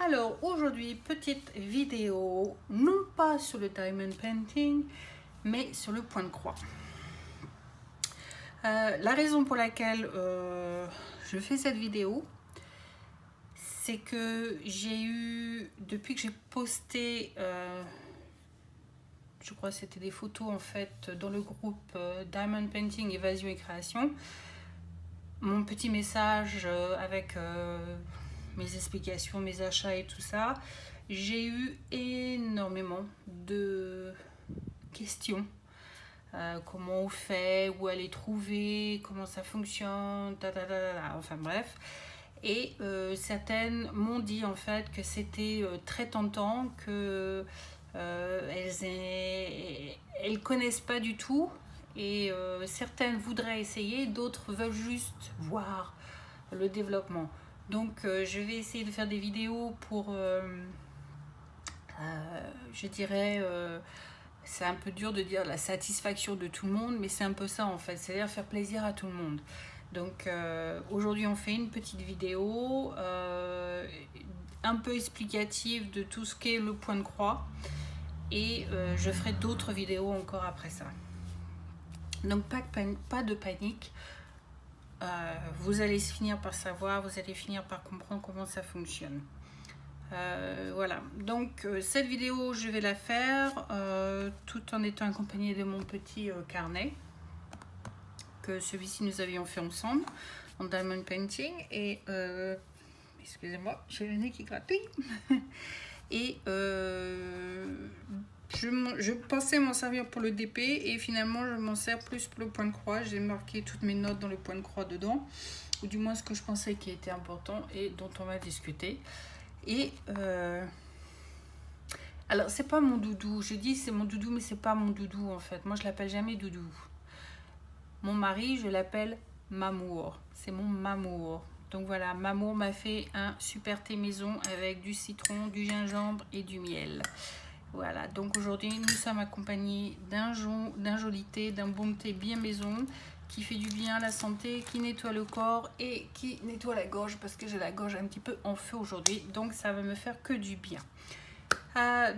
Alors aujourd'hui, petite vidéo, non pas sur le diamond painting, mais sur le point de croix. La raison pour laquelle je fais cette vidéo, c'est que j'ai eu, depuis que j'ai posté, je crois que c'était des photos en fait dans le groupe Diamond Painting, Évasion et Création, mon petit message avec mes explications, mes achats et tout ça, j'ai eu énormément de questions. Comment on fait, où aller trouver, comment ça fonctionne, enfin bref. Et certaines m'ont dit en fait que c'était très tentant, que elles connaissent pas du tout. Et certaines voudraient essayer, d'autres veulent juste voir le développement. Donc je vais essayer de faire des vidéos pour, je dirais, c'est un peu dur de dire la satisfaction de tout le monde, mais c'est un peu ça en fait, c'est-à-dire faire plaisir à tout le monde. Donc aujourd'hui on fait une petite vidéo un peu explicative de tout ce qu'est le point de croix, et je ferai d'autres vidéos encore après ça. Donc pas de panique, vous allez finir par savoir, vous allez finir par comprendre comment ça fonctionne. Voilà, donc cette vidéo je vais la faire tout en étant accompagnée de mon petit carnet, que celui-ci nous avions fait ensemble en diamond painting. Et excusez-moi, j'ai le nez qui gratouille. Et je pensais m'en servir pour le DP, et finalement je m'en sers plus pour le point de croix. J'ai marqué toutes mes notes dans le point de croix dedans, ou du moins ce que je pensais qui était important et dont on va discuter. Et alors c'est pas mon doudou, je dis c'est mon doudou, mais c'est pas mon doudou en fait. Moi je l'appelle jamais doudou. Mon mari, je l'appelle Mamour, c'est mon Mamour. Donc voilà, Mamour m'a fait un super thé maison avec du citron, du gingembre et du miel. Voilà, donc aujourd'hui nous sommes accompagnés d'un joli thé, d'un bon thé bien maison, qui fait du bien à la santé, qui nettoie le corps et qui nettoie la gorge, parce que j'ai la gorge un petit peu en feu aujourd'hui, donc ça va me faire que du bien.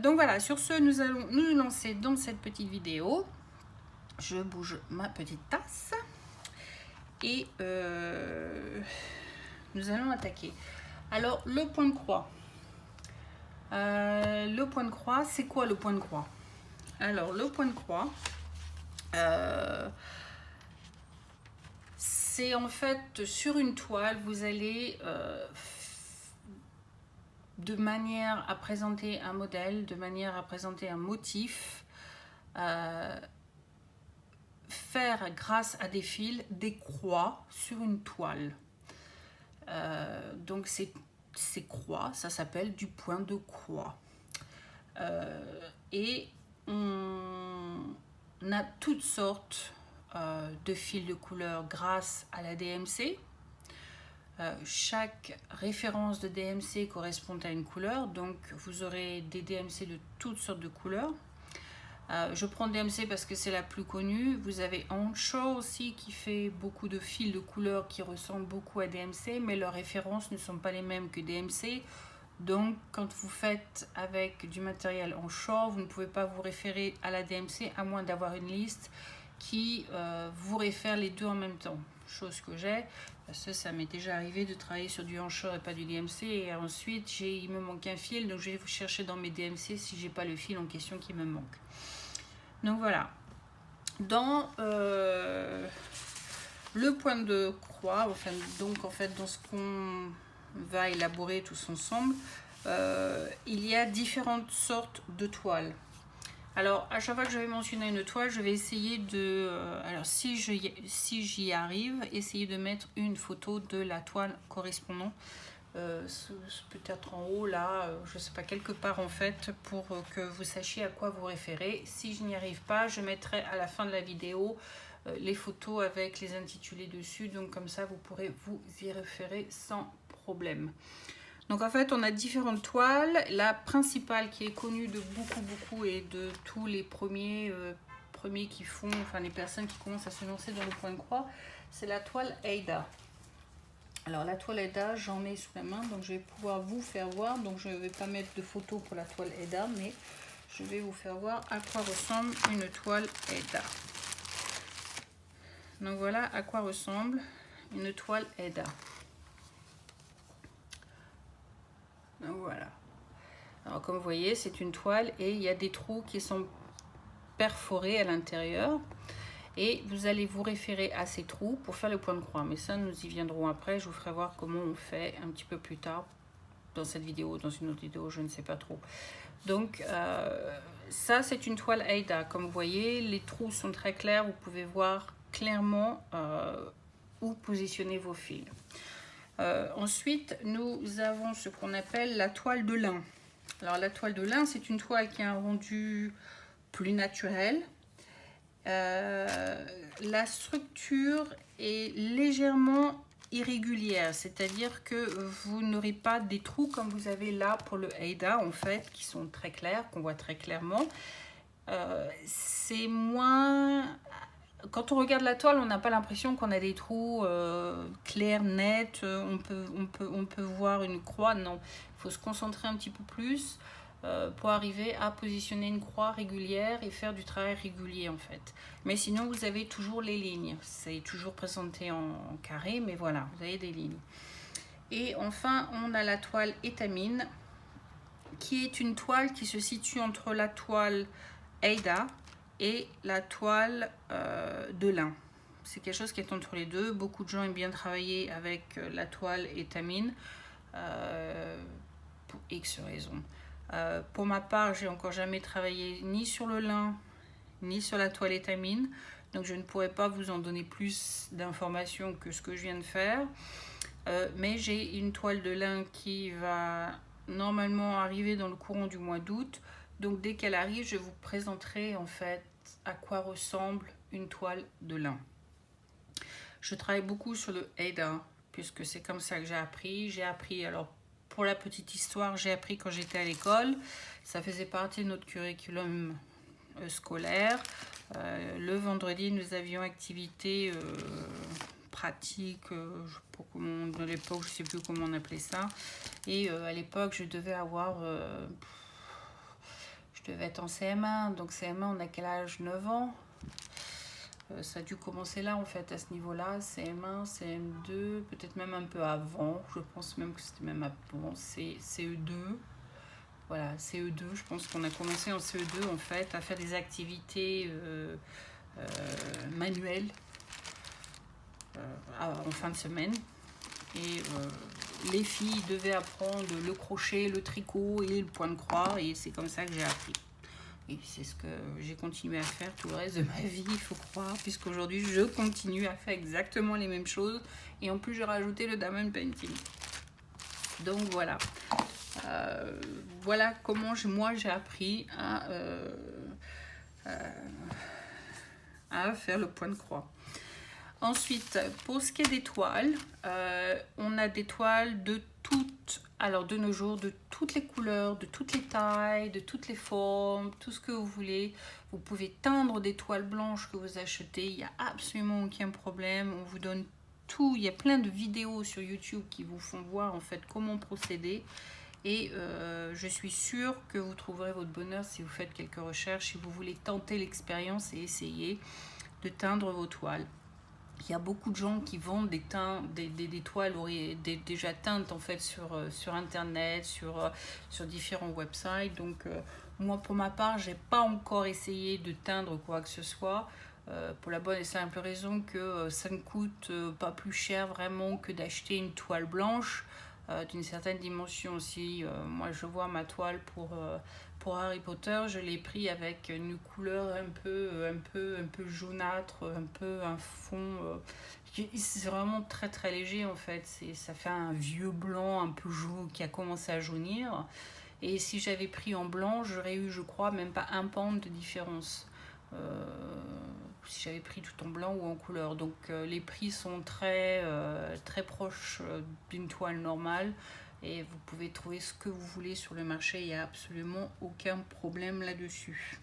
Donc voilà, sur ce, nous allons nous lancer dans cette petite vidéo. Je bouge ma petite tasse et nous allons attaquer. Alors le point de croix. Le point de croix, c'est quoi le point de croix? Alors le point de croix, c'est en fait sur une toile, vous allez de manière à présenter un modèle, de manière à présenter un motif, faire grâce à des fils des croix sur une toile. Donc ces croix, ça s'appelle du point de croix. Et on a toutes sortes de fils de couleur grâce à la DMC. Chaque référence de DMC correspond à une couleur, donc vous aurez des DMC de toutes sortes de couleurs. Je prends DMC parce que c'est la plus connue. Vous avez Ancho aussi qui fait beaucoup de fils de couleurs qui ressemblent beaucoup à DMC, mais leurs références ne sont pas les mêmes que DMC. Donc quand vous faites avec du matériel Ancho, vous ne pouvez pas vous référer à la DMC à moins d'avoir une liste qui vous réfère les deux en même temps. Chose que j'ai, parce que ça m'est déjà arrivé de travailler sur du Ancho et pas du DMC, et ensuite il me manque un fil, donc je vais vous chercher dans mes DMC si j'ai pas le fil en question qui me manque. Donc voilà, dans le point de croix, enfin, donc en fait dans ce qu'on va élaborer tous ensemble, il y a différentes sortes de toiles. Alors à chaque fois que je vais mentionner une toile, je vais essayer de, alors si j'y arrive, essayer de mettre une photo de la toile correspondant, peut-être en haut là, je sais pas, quelque part en fait, pour que vous sachiez à quoi vous référez. Si je n'y arrive pas, je mettrai à la fin de la vidéo les photos avec les intitulés dessus, donc comme ça vous pourrez vous y référer sans problème. Donc en fait on a différentes toiles. La principale qui est connue de beaucoup et de tous les premiers qui font, enfin les personnes qui commencent à se lancer dans le point de croix, c'est la toile Aida. Alors la toile Aida, j'en ai sous la main, donc je vais pouvoir vous faire voir. Donc je ne vais pas mettre de photo pour la toile Aida, mais je vais vous faire voir à quoi ressemble une toile Aida. Donc voilà à quoi ressemble une toile Aida. Donc voilà. Alors comme vous voyez, c'est une toile et il y a des trous qui sont perforés à l'intérieur. Et vous allez vous référer à ces trous pour faire le point de croix. Mais ça, nous y viendrons après. Je vous ferai voir comment on fait un petit peu plus tard dans cette vidéo, dans une autre vidéo, je ne sais pas trop. Donc, ça, c'est une toile Aida. Comme vous voyez, les trous sont très clairs. Vous pouvez voir clairement où positionner vos fils. Ensuite, nous avons ce qu'on appelle la toile de lin. Alors, la toile de lin, c'est une toile qui a un rendu plus naturel. La structure est légèrement irrégulière, c'est-à-dire que vous n'aurez pas des trous comme vous avez là pour le Aida en fait, qui sont très clairs, qu'on voit très clairement. C'est moins... Quand on regarde la toile, on n'a pas l'impression qu'on a des trous clairs, nets, on peut voir une croix. Non, il faut se concentrer un petit peu plus pour arriver à positionner une croix régulière et faire du travail régulier en fait. Mais sinon, vous avez toujours les lignes. C'est toujours présenté en carré, mais voilà, vous avez des lignes. Et enfin, on a la toile étamine, qui est une toile qui se situe entre la toile Aida et la toile de lin. C'est quelque chose qui est entre les deux. Beaucoup de gens aiment bien travailler avec la toile étamine pour X raisons. Pour ma part, j'ai encore jamais travaillé ni sur le lin ni sur la toile étamine, donc je ne pourrais pas vous en donner plus d'informations que ce que je viens de faire. Mais j'ai une toile de lin qui va normalement arriver dans le courant du mois d'août. Donc dès qu'elle arrive, je vous présenterai en fait à quoi ressemble une toile de lin. Je travaille beaucoup sur le Aida, puisque c'est comme ça que j'ai appris. J'ai appris, alors pour la petite histoire, j'ai appris quand j'étais à l'école. Ça faisait partie de notre curriculum scolaire. Le vendredi, nous avions activité pratique, à l'époque, je ne sais plus comment on appelait ça. Et à l'époque, je devais avoir... je devais être en CM1. Donc CM1, on a quel âge? 9 ans. Ça a dû commencer là en fait à ce niveau-là, CM1, CM2, peut-être même un peu avant, je pense même que c'était même avant, CE2, voilà, CE2, je pense qu'on a commencé en CE2 en fait à faire des activités manuelles en fin de semaine. Et les filles devaient apprendre le crochet, le tricot et le point de croix, et c'est comme ça que j'ai appris. Et c'est ce que j'ai continué à faire tout le reste de ma vie, il faut croire, puisqu'aujourd'hui je continue à faire exactement les mêmes choses. Et en plus, j'ai rajouté le diamond painting. Donc voilà. Voilà comment moi j'ai appris à faire le point de croix. Ensuite, pour ce qui est des toiles, on a des toiles de de nos jours, de toutes les couleurs, de toutes les tailles, de toutes les formes, tout ce que vous voulez. Vous pouvez teindre des toiles blanches que vous achetez, il n'y a absolument aucun problème. On vous donne tout, il y a plein de vidéos sur YouTube qui vous font voir en fait comment procéder. Et je suis sûre que vous trouverez votre bonheur si vous faites quelques recherches, si vous voulez tenter l'expérience et essayer de teindre vos toiles. Il y a beaucoup de gens qui vendent des toiles déjà teintes en fait sur internet, sur différents websites. Donc moi pour ma part, j'ai pas encore essayé de teindre quoi que ce soit. Pour la bonne et simple raison que ça ne coûte pas plus cher vraiment que d'acheter une toile blanche d'une certaine dimension aussi. Moi je vois ma toile pour Harry Potter, je l'ai pris avec une couleur un peu jaunâtre, un peu un fond. C'est vraiment très très léger en fait. Ça fait un vieux blanc un peu jaune qui a commencé à jaunir. Et si j'avais pris en blanc, j'aurais eu, je crois, même pas un pound de différence. Si j'avais pris tout en blanc ou en couleur. Donc les prix sont très proches d'une toile normale. Et vous pouvez trouver ce que vous voulez sur le marché, il n'y a absolument aucun problème là-dessus.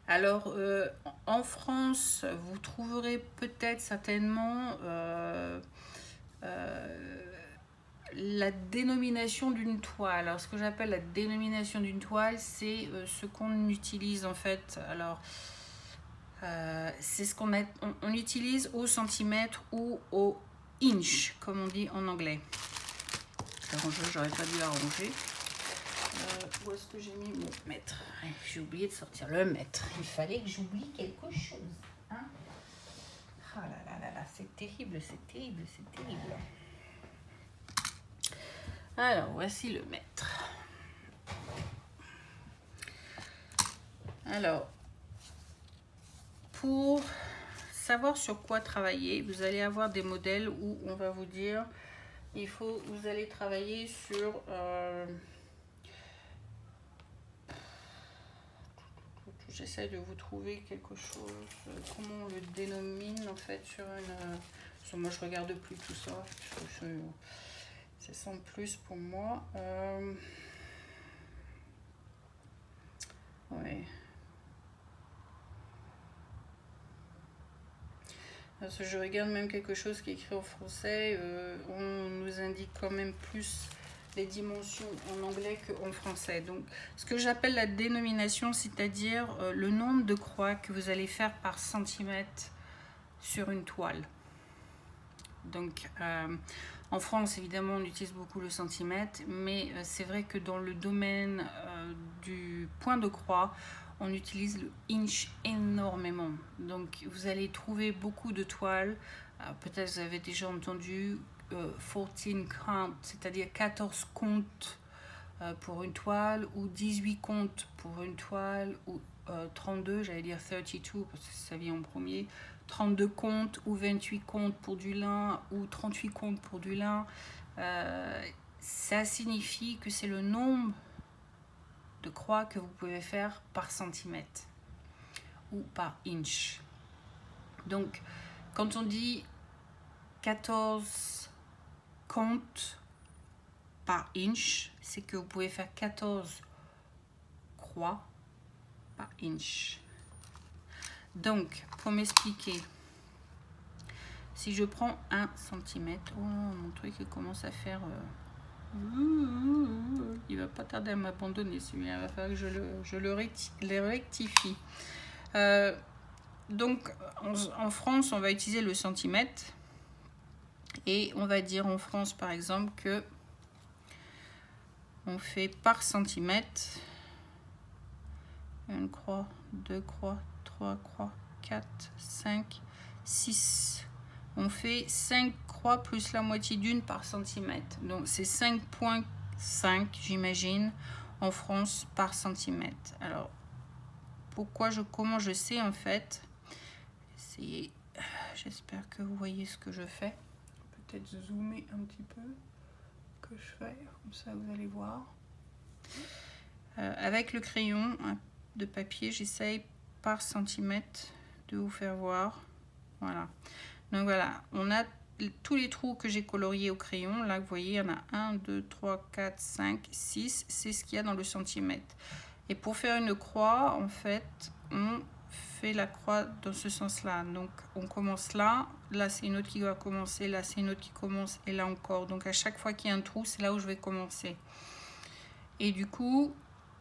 Alors, en France, vous trouverez peut-être certainement la dénomination d'une toile. Alors, ce que j'appelle la dénomination d'une toile, c'est ce qu'on utilise en fait. Alors, c'est ce qu'on on utilise au centimètre ou au inch, comme on dit en anglais. J'aurais pas dû arranger. Où est-ce que j'ai mis mon mètre? J'ai oublié de sortir le mètre. Il fallait que j'oublie quelque chose. Hein, ah là là là là, c'est terrible, c'est terrible, c'est terrible. Alors, voici le mètre. Alors, pour savoir sur quoi travailler, vous allez avoir des modèles où on va vous dire, vous allez travailler sur... j'essaie de vous trouver quelque chose, comment on le dénomine en fait sur une... moi je regarde plus tout ça, c'est sans plus pour moi. Ouais. Parce que je regarde même quelque chose qui est écrit en français, on nous indique quand même plus les dimensions en anglais qu'en français. Donc, ce que j'appelle la dénomination, c'est-à-dire le nombre de croix que vous allez faire par centimètre sur une toile. Donc, en France, évidemment, on utilise beaucoup le centimètre, mais c'est vrai que dans le domaine du point de croix, on utilise le inch énormément. Donc, vous allez trouver beaucoup de toiles. Peut-être vous avez déjà entendu 14 count, c'est-à-dire 14 comptes pour une toile, ou 18 comptes pour une toile, ou 32, j'allais dire 32 parce que ça vient en premier, 32 comptes ou 28 comptes pour du lin ou 38 comptes pour du lin. Ça signifie que c'est le nombre de croix que vous pouvez faire par centimètre ou par inch. Donc, quand on dit 14 comptes par inch, c'est que vous pouvez faire 14 croix par inch. Donc, pour m'expliquer, si je prends 1 cm, oh, mon truc il commence à faire... il va pas tarder à m'abandonner celui-là, il va falloir que je le rectifie. Donc, en France, on va utiliser le centimètre. Et on va dire en France, par exemple, que on fait par centimètre 1 croix, 2 croix, 3 croix, 4, 5, 6. On fait 5 croix plus la moitié d'une par centimètre. Donc c'est 5,5 j'imagine en France par centimètre. Alors comment je sais en fait, j'espère que vous voyez ce que je fais. Peut-être zoomer un petit peu que je fais, comme ça vous allez voir. Avec le crayon de papier, j'essaye par centimètre de vous faire voir. Voilà. Donc voilà, on a tous les trous que j'ai coloriés au crayon. Là, vous voyez, il y en a 1, 2, 3, 4, 5, 6. C'est ce qu'il y a dans le centimètre. Et pour faire une croix, en fait, on fait la croix dans ce sens-là. Donc, on commence là. Là, c'est une autre qui va commencer. Là, c'est une autre qui commence. Et là encore. Donc, à chaque fois qu'il y a un trou, c'est là où je vais commencer. Et du coup,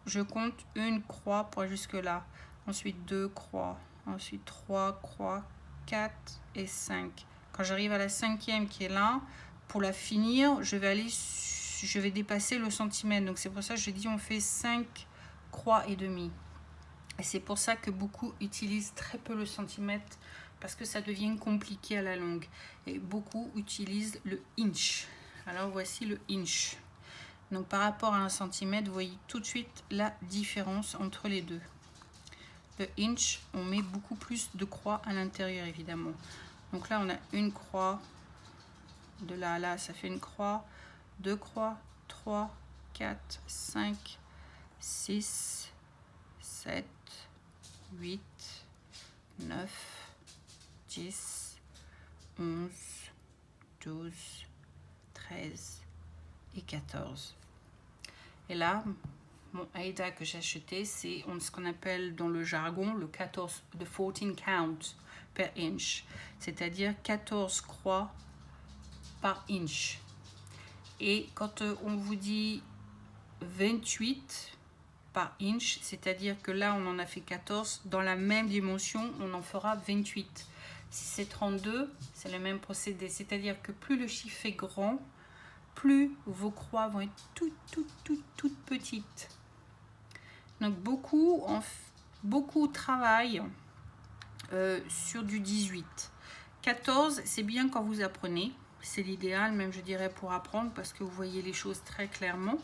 je compte une croix pour jusque là. Ensuite, 2 croix. Ensuite, 3 croix, 4 et 5. Quand j'arrive à la 5e qui est là, pour la finir, je vais dépasser le centimètre. Donc, c'est pour ça que je dis on fait 5 croix et demi. Et c'est pour ça que beaucoup utilisent très peu le centimètre parce que ça devient compliqué à la longue. Et beaucoup utilisent le inch. Alors, voici le inch. Donc par rapport à 1 centimètre, vous voyez tout de suite la différence entre les deux. Le inch, on met beaucoup plus de croix à l'intérieur évidemment. Donc là on a une croix, de là à là ça fait une croix, 2 croix, 3, 4, 5, 6, 7, 8, 9, 10, 11, 12, 13 et 14. Et là, mon Aida que j'ai acheté, c'est ce qu'on appelle dans le jargon le 14 count per inch. C'est-à-dire 14 croix par inch. Et quand on vous dit 28 par inch, c'est-à-dire que là on en a fait 14, dans la même dimension on en fera 28. Si c'est 32, c'est le même procédé, c'est-à-dire que plus le chiffre est grand, plus vos croix vont être toutes petites. Donc beaucoup travaillent sur du 18. 14, c'est bien quand vous apprenez, c'est l'idéal même je dirais pour apprendre parce que vous voyez les choses très clairement.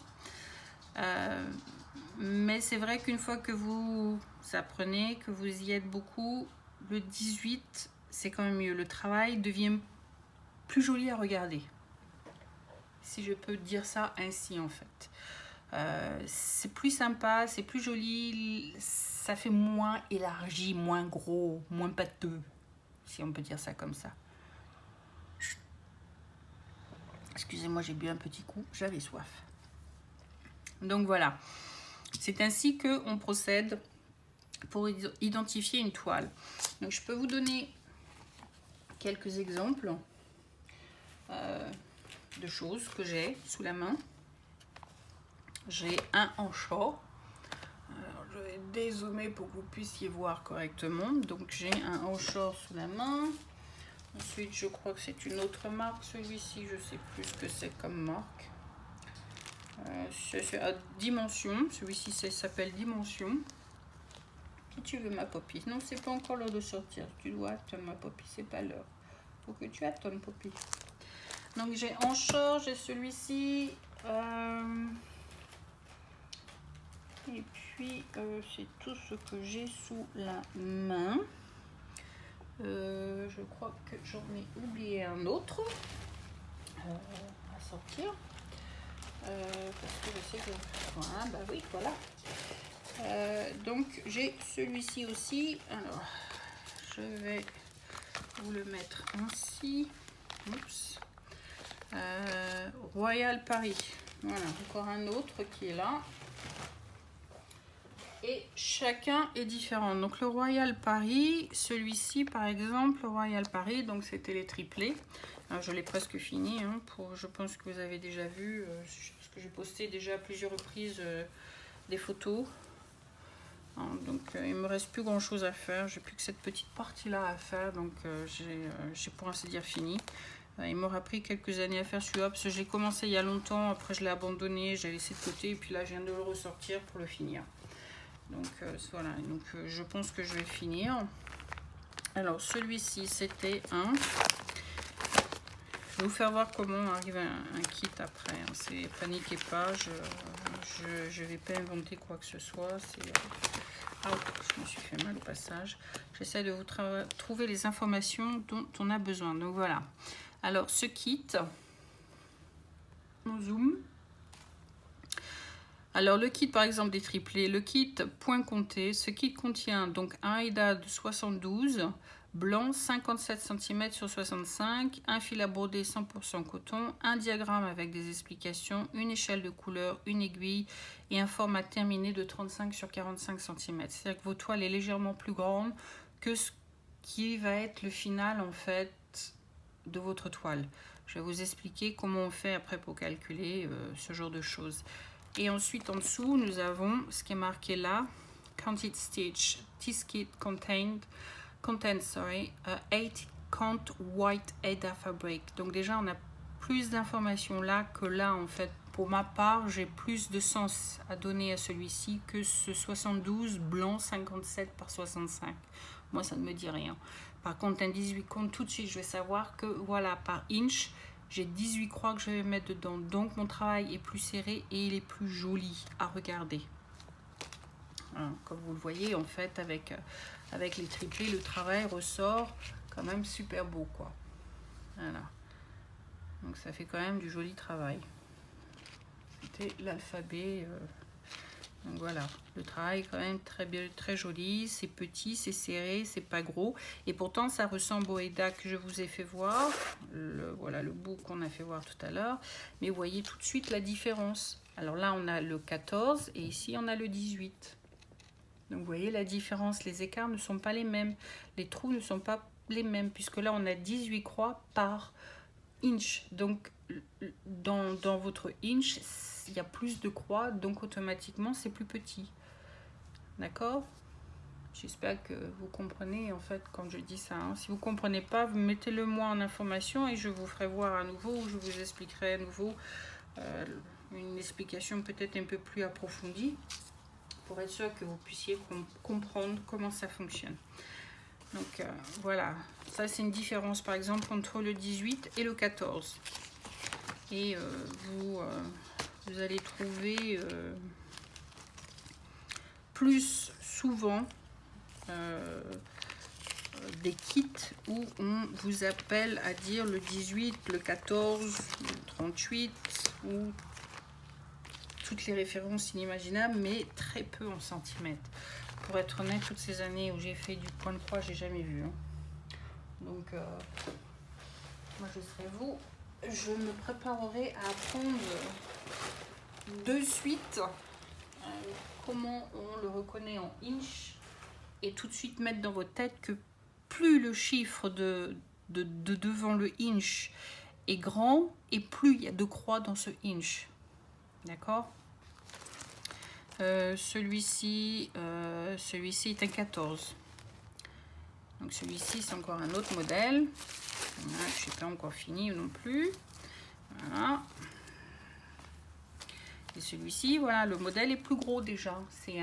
Mais c'est vrai qu'une fois que vous apprenez, que vous y êtes beaucoup, le 18 c'est quand même mieux. Le travail devient plus joli à regarder, si je peux dire ça ainsi en fait. C'est plus sympa, c'est plus joli, ça fait moins élargi, moins gros, moins pâteux, si on peut dire ça comme ça. Excusez-moi, j'ai bu un petit coup, j'avais soif. Donc voilà, c'est ainsi qu'on procède pour identifier une toile. Donc je peux vous donner quelques exemples de choses que j'ai sous la main. J'ai un anchor. Alors, je vais dézoomer pour que vous puissiez voir correctement. Donc j'ai un anchor sous la main. Ensuite, je crois que c'est une autre marque. Celui-ci, je sais plus ce que c'est comme marque. C'est à Dimension. Celui-ci s'appelle Dimension. Si tu veux ma Poppy. Non, c'est pas encore l'heure de sortir. Tu dois attendre ma Poppy. C'est pas l'heure. Faut que tu attendes, Poppy. Donc j'ai anchor, j'ai celui-ci. Et puis c'est tout ce que j'ai sous la main. Je crois que j'en ai oublié un autre à sortir. Parce que je sais que... Voilà, bah oui, voilà. Donc j'ai celui-ci aussi. Alors, je vais vous le mettre ainsi. Oups. Royal Paris. Voilà, encore un autre qui est là. Et chacun est différent. Donc le Royal Paris, celui-ci par exemple, le Royal Paris, donc c'était les triplés. Alors, je l'ai presque fini, hein, je pense que vous avez déjà vu, parce que j'ai posté déjà à plusieurs reprises des photos. Hein, donc il me reste plus grand chose à faire, j'ai plus que cette petite partie là à faire, donc j'ai pour ainsi dire fini. Il m'aura pris quelques années à faire celui-là, parce que j'ai commencé il y a longtemps, après je l'ai abandonné, j'ai laissé de côté, et puis là je viens de le ressortir pour le finir. Donc voilà, donc je pense que je vais finir. Alors celui-ci c'était un. Je vais vous faire voir comment arrive un kit après. Hein. C'est paniquez pas, je vais pas inventer quoi que ce soit. Je me suis fait mal au passage. J'essaie de vous trouver les informations dont on a besoin. Donc voilà. Alors ce kit, on zoom. Alors le kit par exemple des triplés, le kit point compté, ce kit contient donc un Aida de 72, blanc 57 cm sur 65, un fil à broder 100% coton, un diagramme avec des explications, une échelle de couleur, une aiguille et un format terminé de 35 sur 45 cm. C'est-à-dire que votre toile est légèrement plus grande que ce qui va être le final en fait de votre toile. Je vais vous expliquer comment on fait après pour calculer ce genre de choses. Et ensuite en dessous nous avons ce qui est marqué là, Counted Stitch, this kit contains 8 count white Aida fabric. Donc déjà on a plus d'informations là que là en fait. Pour ma part j'ai plus de sens à donner à celui-ci que ce 72 blanc 57 par 65. Moi ça ne me dit rien. Par contre un 18 compte tout de suite je vais savoir que voilà par inch j'ai 18 croix que je vais mettre dedans. Donc mon travail est plus serré et il est plus joli à regarder. Voilà, comme vous le voyez en fait avec les triplés le travail ressort quand même super beau quoi. Voilà. Donc ça fait quand même du joli travail. C'était l'alphabet. Donc voilà, le travail est quand même très joli, c'est petit, c'est serré, c'est pas gros. Et pourtant ça ressemble au Aida que je vous ai fait voir. Voilà le bout qu'on a fait voir tout à l'heure. Mais vous voyez tout de suite la différence. Alors là on a le 14 et ici on a le 18. Donc vous voyez la différence, les écarts ne sont pas les mêmes. Les trous ne sont pas les mêmes puisque là on a 18 croix par inch. Donc, dans votre inch, il y a plus de croix, donc automatiquement, c'est plus petit. D'accord? J'espère que vous comprenez en fait quand je dis ça. Hein. Si vous ne comprenez pas, vous mettez-le moi en information et je vous ferai voir à nouveau ou je vous expliquerai à nouveau une explication peut-être un peu plus approfondie pour être sûr que vous puissiez comprendre comment ça fonctionne. Donc voilà, ça c'est une différence par exemple entre le 18 et le 14. Et vous allez trouver plus souvent des kits où on vous appelle à dire le 18, le 14, le 38 ou toutes les références inimaginables, mais très peu en centimètres. Pour être honnête, toutes ces années où j'ai fait du point de croix, j'ai jamais vu. Hein. Donc, moi je serai vous. Je me préparerai à apprendre de suite comment on le reconnaît en inch et tout de suite mettre dans votre tête que plus le chiffre de devant le inch est grand et plus il y a de croix dans ce inch. D'accord? Celui-ci est un 14. Donc celui-ci c'est encore un autre modèle. Voilà, je n'ai pas encore fini non plus. Voilà. Et celui-ci, voilà, le modèle est plus gros déjà. C'est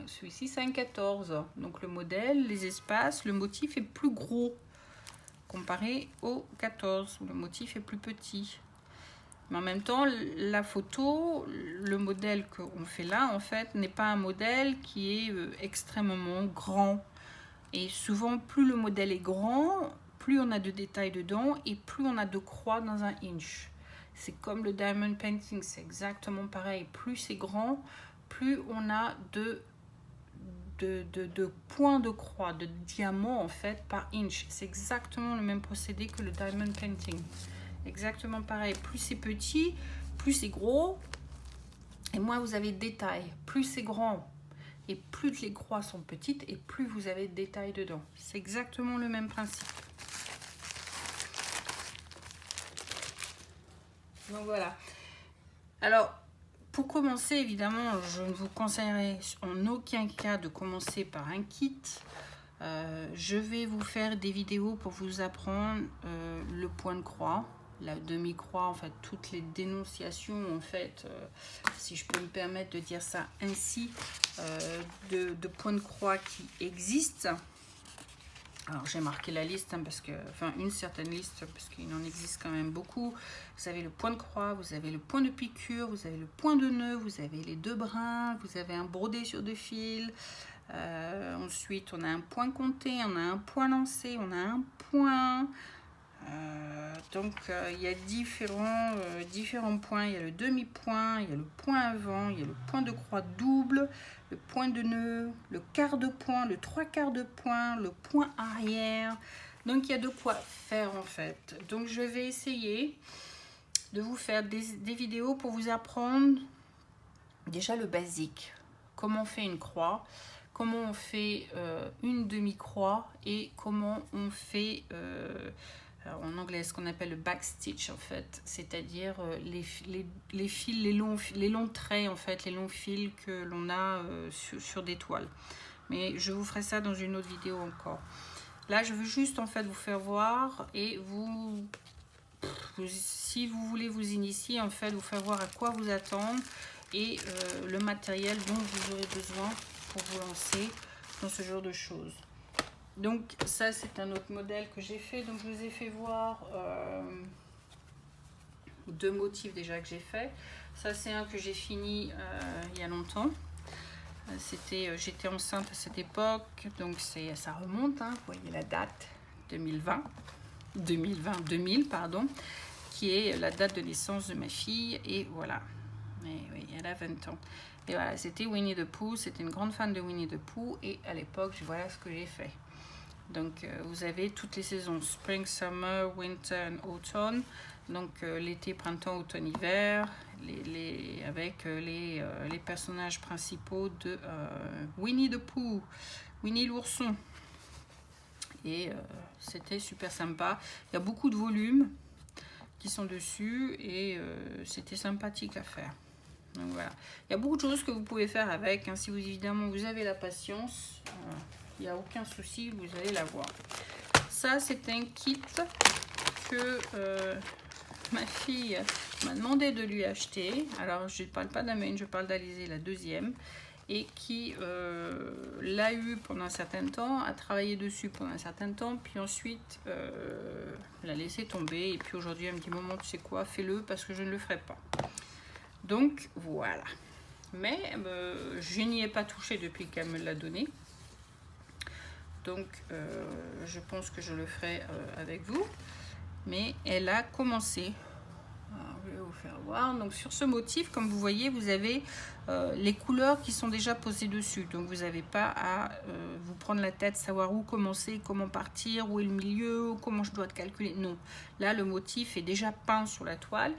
celui-ci c'est un 14. Donc le modèle, les espaces, le motif est plus gros comparé au 14 où le motif est plus petit. Mais en même temps, la photo, le modèle qu'on fait là, en fait, n'est pas un modèle qui est extrêmement grand. Et souvent, plus le modèle est grand, plus on a de détails dedans et plus on a de croix dans un inch. C'est comme le diamond painting, c'est exactement pareil. Plus c'est grand, plus on a de points de croix, de diamants en fait par inch. C'est exactement le même procédé que le diamond painting. Exactement pareil. Plus c'est petit, plus c'est gros. Et moins vous avez de détails. Plus c'est grand et plus les croix sont petites et plus vous avez de détails dedans. C'est exactement le même principe. Donc voilà. Alors, pour commencer, évidemment, je ne vous conseillerais en aucun cas de commencer par un kit. Je vais vous faire des vidéos pour vous apprendre le point de croix, la demi-croix, en fait, toutes les dénonciations, en fait, si je peux me permettre de dire ça ainsi, de points de croix qui existent. Alors j'ai marqué la liste, hein, parce que, enfin une certaine liste, parce qu'il en existe quand même beaucoup. Vous avez le point de croix, vous avez le point de piqûre, vous avez le point de nœud, vous avez les deux brins, vous avez un brodé sur deux fils. Ensuite on a un point compté, on a un point lancé, on a un point. Donc il y a différents points. Il y a le demi-point, il y a le point avant, il y a le point de croix double, le point de nœud, le quart de point, le trois quarts de point, le point arrière. Donc il y a de quoi faire en fait. Donc je vais essayer de vous faire des vidéos pour vous apprendre déjà le basique. Comment on fait une croix, comment on fait une demi-croix et comment on fait... en anglais, ce qu'on appelle le backstitch en fait, c'est-à-dire les fils, les longs traits en fait, les longs fils que l'on a sur des toiles. Mais je vous ferai ça dans une autre vidéo encore. Là, je veux juste en fait vous faire voir et si vous voulez vous initier en fait, vous faire voir à quoi vous attendre et le matériel dont vous aurez besoin pour vous lancer dans ce genre de choses. Donc ça c'est un autre modèle que j'ai fait, donc je vous ai fait voir deux motifs déjà que j'ai fait. Ça c'est un que j'ai fini il y a longtemps. J'étais enceinte à cette époque, donc ça remonte, hein, vous voyez la date 2000 pardon, qui est la date de naissance de ma fille et voilà. Mais oui, elle a 20 ans. Et voilà, c'était Winnie the Pooh, c'était une grande fan de Winnie the Pooh et à l'époque voilà ce que j'ai fait. Donc vous avez toutes les saisons, Spring, Summer, Winter and Autumn, donc l'été, printemps, automne, hiver, avec les personnages principaux de Winnie the Pooh, Winnie l'ourson. Et c'était super sympa, il y a beaucoup de volumes, qui sont dessus et c'était sympathique à faire. Donc voilà, il y a beaucoup de choses que vous pouvez faire avec, hein. Si vous évidemment vous avez la patience, il n'y a aucun souci, vous allez l'avoir. Ça c'est un kit que ma fille m'a demandé de lui acheter. Alors je ne parle pas d'Amen, je parle d'Alizé, la deuxième, et qui l'a eu pendant un certain temps, a travaillé dessus pendant un certain temps, puis ensuite l'a laissé tomber, et puis aujourd'hui elle me dit maman tu sais quoi, fais-le parce que je ne le ferai pas. Donc voilà, mais je n'y ai pas touché depuis qu'elle me l'a donné, donc je pense que je le ferai avec vous, mais elle a commencé. Alors, je vais vous faire voir. Donc sur ce motif, comme vous voyez, vous avez les couleurs qui sont déjà posées dessus, donc vous n'avez pas à vous prendre la tête, savoir où commencer, comment partir, où est le milieu, comment je dois calculer. Non, là le motif est déjà peint sur la toile.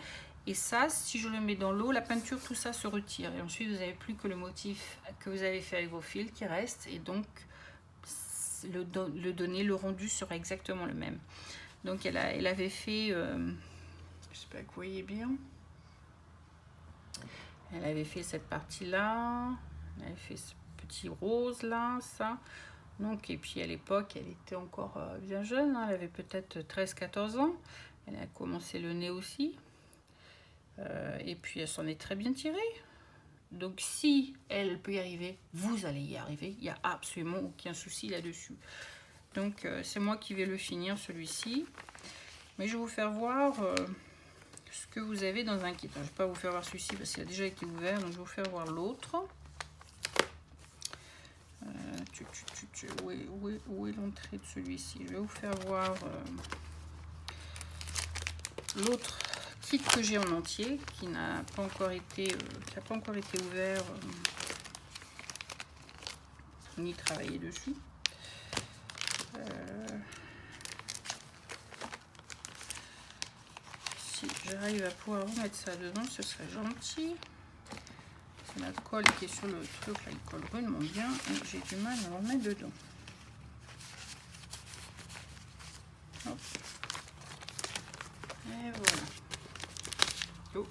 Et ça, si je le mets dans l'eau, la peinture, tout ça se retire. Et ensuite, vous n'avez plus que le motif que vous avez fait avec vos fils qui reste. Et donc, le donné, le rendu sera exactement le même. Donc, elle avait fait... j'espère que vous voyez bien. Elle avait fait cette partie-là. Elle avait fait ce petit rose-là, ça. Donc, et puis, à l'époque, elle était encore bien jeune. Hein, elle avait peut-être 13-14 ans. Elle a commencé le nez aussi. Et puis elle s'en est très bien tirée. Donc si elle peut y arriver, vous allez y arriver. Il n'y a absolument aucun souci là-dessus. Donc c'est moi qui vais le finir celui-ci. Mais je vais vous faire voir ce que vous avez dans un kit. Je ne vais pas vous faire voir celui-ci parce qu'il a déjà été ouvert. Donc je vais vous faire voir l'autre. Où est l'entrée de celui-ci? Je vais vous faire voir l'autre kit que j'ai en entier, qui n'a pas encore été ouvert ni travaillé dessus. Si j'arrive à pouvoir remettre ça dedans, ce serait gentil. C'est la colle qui est sur le truc là, il colle vraiment bien et j'ai du mal à en remettre dedans. Hop. Et voilà. Oh,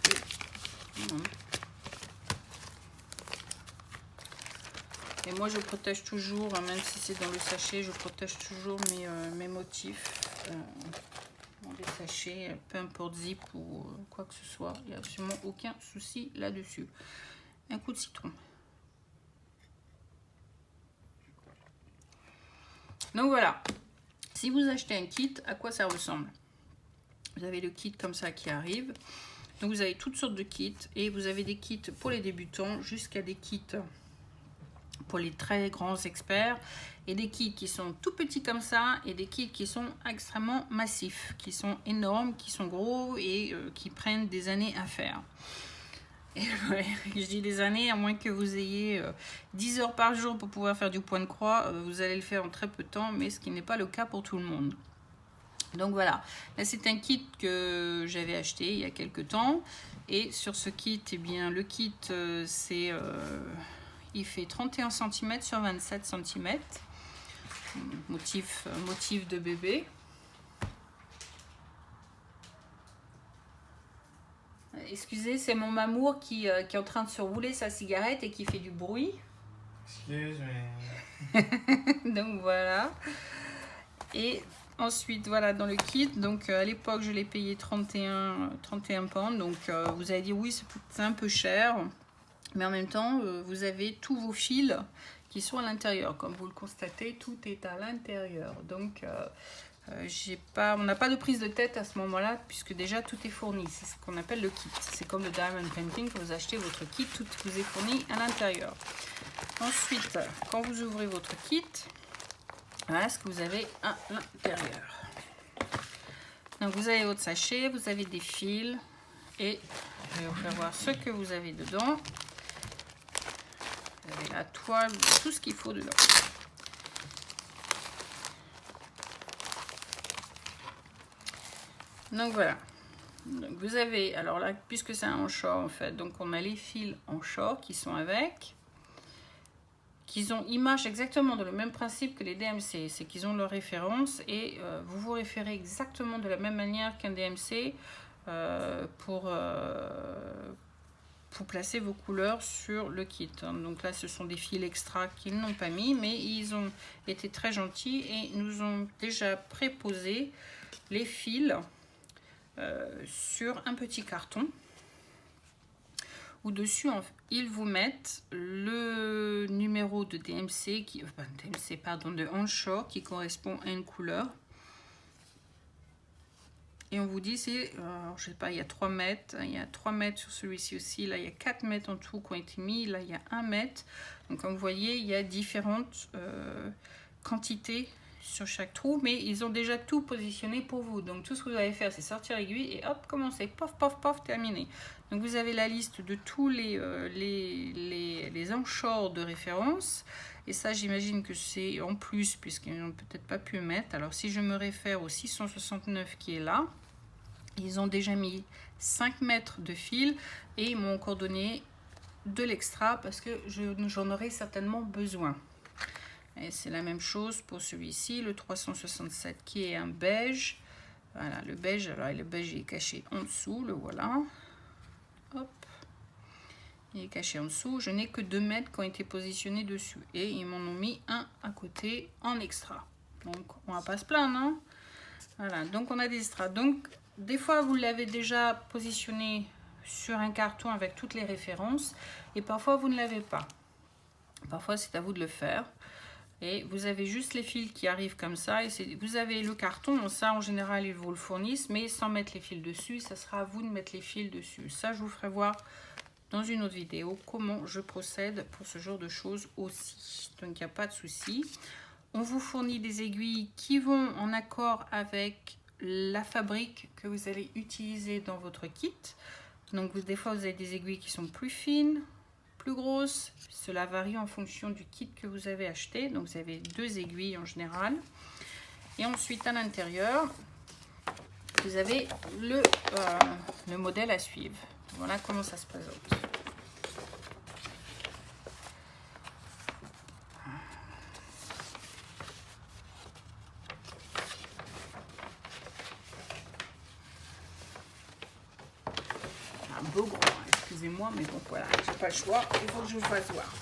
oh. Et moi je protège toujours, même si c'est dans le sachet, je protège toujours mes motifs dans les sachets, peu importe zip ou quoi que ce soit. Il n'y a absolument aucun souci là-dessus. Un coup de citron. Donc voilà, si vous achetez un kit, à quoi ça ressemble? Vous avez le kit comme ça qui arrive. Donc vous avez toutes sortes de kits et vous avez des kits pour les débutants jusqu'à des kits pour les très grands experts et des kits qui sont tout petits comme ça et des kits qui sont extrêmement massifs, qui sont énormes, qui sont gros et qui prennent des années à faire. Et ouais, je dis des années, à moins que vous ayez 10 heures par jour pour pouvoir faire du point de croix, vous allez le faire en très peu de temps, mais ce qui n'est pas le cas pour tout le monde. Donc voilà, là c'est un kit que j'avais acheté il y a quelques temps. Et sur ce kit, eh bien, le kit, il fait 31 cm sur 27 cm. Motif de bébé. Excusez, c'est mon mamour qui est en train de se rouler sa cigarette et qui fait du bruit. Excuse-moi. Donc voilà. Et ensuite, voilà, dans le kit, donc à l'époque, je l'ai payé 31 pounds. Donc vous allez dire, oui, c'est un peu cher. Mais en même temps, vous avez tous vos fils qui sont à l'intérieur. Comme vous le constatez, tout est à l'intérieur. Donc, on n'a pas de prise de tête à ce moment-là, puisque déjà tout est fourni. C'est ce qu'on appelle le kit. C'est comme le diamond painting, quand vous achetez votre kit, tout vous est fourni à l'intérieur. Ensuite, quand vous ouvrez votre kit, voilà ce que vous avez à l'intérieur. Donc, vous avez votre sachet, vous avez des fils, et je vais vous faire voir ce que vous avez dedans. Vous avez la toile, tout ce qu'il faut dedans. Donc voilà. Donc vous avez, alors là, puisque c'est un short en fait, donc on a les fils en short qui sont avec, ils marchent exactement dans le même principe que les DMC, c'est qu'ils ont leur référence et vous vous référez exactement de la même manière qu'un DMC. pour placer vos couleurs sur le kit. Donc là, ce sont des fils extra qu'ils n'ont pas mis, mais ils ont été très gentils et nous ont déjà préposé les fils sur un petit carton. Au-dessus, ils vous mettent le numéro de DMC, de onshore, qui correspond à une couleur. Et on vous dit, c'est, je sais pas, il y a 3 mètres, il y a 3 mètres sur celui-ci aussi, là il y a 4 mètres en tout qui ont été mis, là il y a 1 mètre. Donc comme vous voyez, il y a différentes quantités sur chaque trou, mais ils ont déjà tout positionné pour vous. Donc tout ce que vous allez faire, c'est sortir l'aiguille et hop, commencer, pof, pof, pof, terminé. Donc vous avez la liste de tous les anchors de référence. Et ça, j'imagine que c'est en plus, puisqu'ils n'ont peut-être pas pu mettre. Alors si je me réfère au 669 qui est là, ils ont déjà mis 5 mètres de fil et ils m'ont encore donné de l'extra parce que j'en aurai certainement besoin. Et c'est la même chose pour celui-ci, le 367 qui est un beige. Voilà, le beige, alors le beige est caché en dessous, le voilà. Hop, il est caché en dessous. Je n'ai que 2 mètres qui ont été positionnés dessus et ils m'en ont mis un à côté en extra. Donc on va pas se plaindre, hein. Voilà, donc on a des extras. Donc des fois vous l'avez déjà positionné sur un carton avec toutes les références et parfois vous ne l'avez pas. Parfois c'est à vous de le faire. Et vous avez juste les fils qui arrivent comme ça. Et vous avez le carton, ça en général ils vous le fournissent, mais sans mettre les fils dessus, ça sera à vous de mettre les fils dessus. Ça je vous ferai voir dans une autre vidéo comment je procède pour ce genre de choses aussi. Donc il n'y a pas de souci. On vous fournit des aiguilles qui vont en accord avec la fabrique que vous allez utiliser dans votre kit. Donc des fois vous avez des aiguilles qui sont plus fines, plus grosses. Cela varie en fonction du kit que vous avez acheté. Donc vous avez 2 aiguilles en général. Et ensuite à l'intérieur, vous avez le modèle à suivre. Voilà comment ça se présente. Un beau gros, excusez-moi, mais bon voilà, j'ai pas le choix, il faut que je vous fasse voir.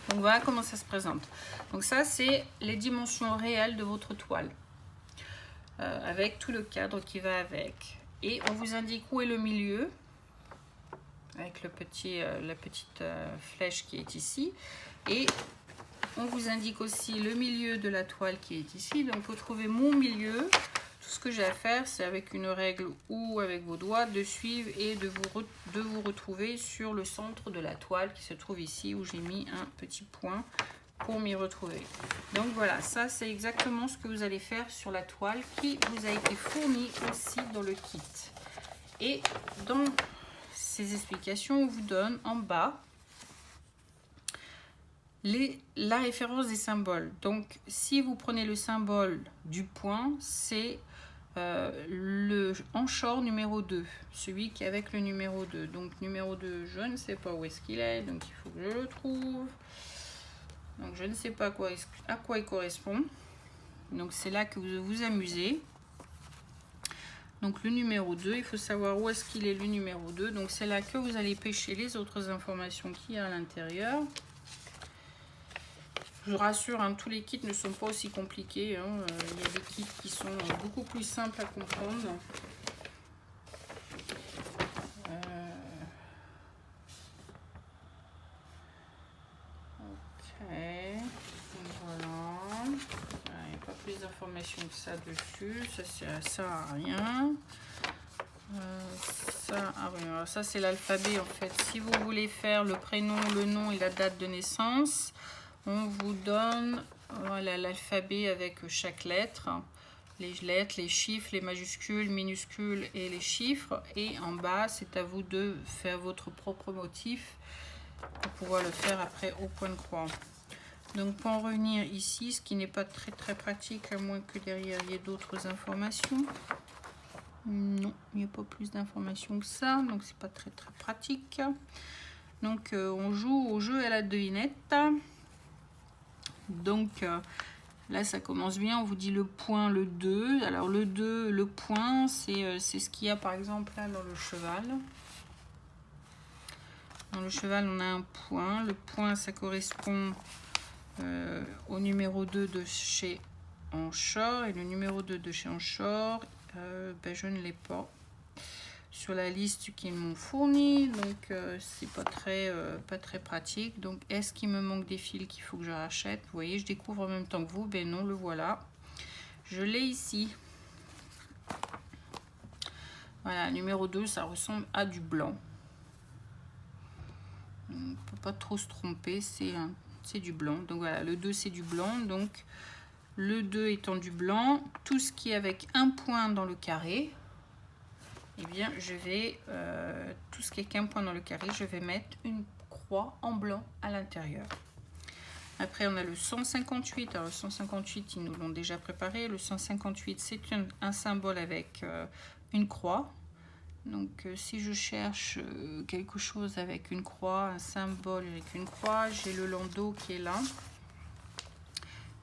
Donc voilà comment ça se présente. Donc ça c'est les dimensions réelles de votre toile, avec tout le cadre qui va avec. Et on vous indique où est le milieu, avec la petite flèche qui est ici. Et on vous indique aussi le milieu de la toile qui est ici. Donc pour trouver mon milieu, tout ce que j'ai à faire, c'est avec une règle ou avec vos doigts de suivre et de vous retrouver sur le centre de la toile qui se trouve ici, où j'ai mis un petit point pour m'y retrouver. Donc voilà, ça c'est exactement ce que vous allez faire sur la toile qui vous a été fournie aussi dans le kit. Et dans ces explications, on vous donne en bas la référence des symboles. Donc si vous prenez le symbole du point, c'est le anchor numéro 2, celui qui est avec le numéro 2. Donc numéro 2, je ne sais pas où est-ce qu'il est, donc il faut que je le trouve. Donc je ne sais pas à quoi il correspond. Donc c'est là que vous vous amusez. Donc le numéro 2, il faut savoir où est-ce qu'il est le numéro 2. Donc c'est là que vous allez pêcher les autres informations qu'il y a à l'intérieur. Je vous rassure, hein, tous les kits ne sont pas aussi compliqués. Hein. Il y a des kits qui sont beaucoup plus simples à comprendre. Ok. Voilà. Il n'y a pas plus d'informations que ça dessus. Ça sert à rien. Ça c'est l'alphabet en fait. Si vous voulez faire le prénom, le nom et la date de naissance, on vous donne voilà l'alphabet avec chaque lettre, les lettres, les chiffres, les majuscules, minuscules et les chiffres. Et en bas, c'est à vous de faire votre propre motif pour pouvoir le faire après au point de croix. Donc pour en revenir ici, ce qui n'est pas très pratique, à moins que derrière il y ait d'autres informations. Non, il n'y a pas plus d'informations que ça, donc c'est pas très pratique. Donc on joue au jeu à la devinette. Donc Là, ça commence bien. On vous dit le point, le 2. Alors, le 2, le point, c'est ce qu'il y a, par exemple, là, dans le cheval. Dans le cheval, on a un point. Le point, ça correspond au numéro 2 de chez Anchor. Et le numéro 2 de chez Anchor, ben, je ne l'ai pas sur la liste qu'ils m'ont fournie. Donc, c'est pas très pratique. Donc, est-ce qu'il me manque des fils qu'il faut que je rachète? Vous voyez, je découvre en même temps que vous. Ben non, le voilà. Je l'ai ici. Voilà, numéro 2, ça ressemble à du blanc. On ne peut pas trop se tromper, c'est du blanc. Donc voilà, le 2 c'est du blanc. Donc le 2 étant du blanc, tout ce qui est avec un point dans le carré, eh bien je vais, tout ce qui est qu'un point dans le carré, je vais mettre une croix en blanc à l'intérieur. Après on a le 158. Alors le 158, ils nous l'ont déjà préparé. Le 158, c'est un symbole avec une croix. Donc si je cherche quelque chose avec une croix, un symbole avec une croix, j'ai le landau qui est là.